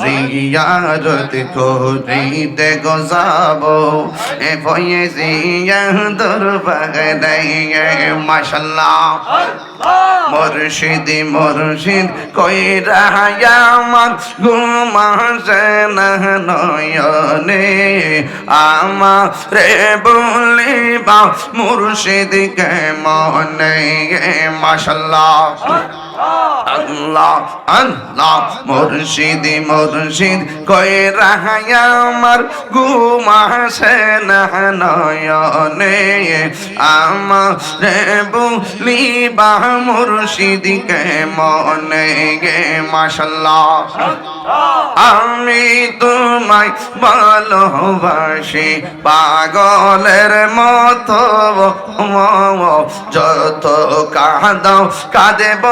জিয়ারত করিতে গো যাব এ ভয়ে জিয়া দরবারে মাশাআল্লাহ মুর্শিদ মুর্শিদ কইরা আমার ঘুমাসে না নয়নে আমারে বলিবা মুর্শিদ কে মনে মাশাআল্লাহ আল্লাহ আল্লাহ মুর্শিদ মুর্শিদ কইরা আমার ঘুমাসে না নয়নে আমারে বলিবা মুর্শিদ কে মনে মাশাআল্লাহ আমি তোমায় ভালোবাসি পাগলের মতো যত কাঁদাও কাঁদেব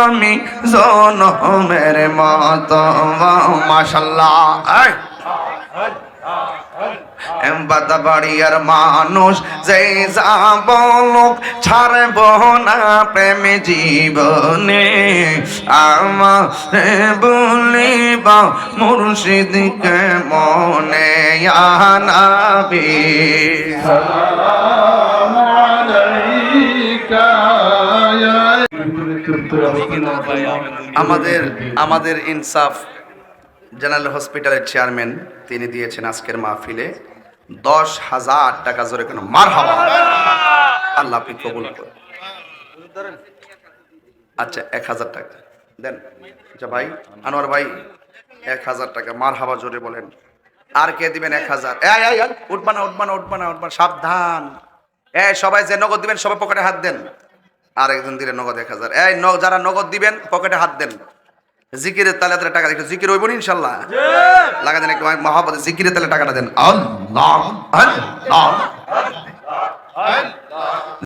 আমি জনমের মতো মাশাআল্লাহ বাড়িয়ার মানুষ যে যা বলুক ছাড়ব না প্রেম জীবনে আমারে বলিবা মুর্শিদকে মনে আনাবি সালাম আলাইকা আমাদের ইনসাফ জেনারেল হসপিটালের চেয়ারম্যান তিনি দিয়েছেন আজকের মাহফিলে 10,000 টাকা জোরে কেন মারহাবা আল্লাহ আপনি কবুল করুন। আচ্ছা 1,000 টাকা দেন। আচ্ছা ভাই আনোয়ার ভাই 1,000 টাকা মারহাবা জোরে বলেন। আর কে দিবেন 1,000? উঠবা না সাবধান। সবাই যে নগদ দিবেন সবাই পকেটে হাত দেন। আর একজন দিলে নগদ 1,000। যারা নগদ দিবেন পকেটে হাত দেন। জিকিরের তালে তালে টাকা একটু জিকির হইব ইনশাল্লাহ লাগা দেন একটু মহাপদে জিকিরের তালে টাকাটা দেন। আল্লাহ আল্লাহ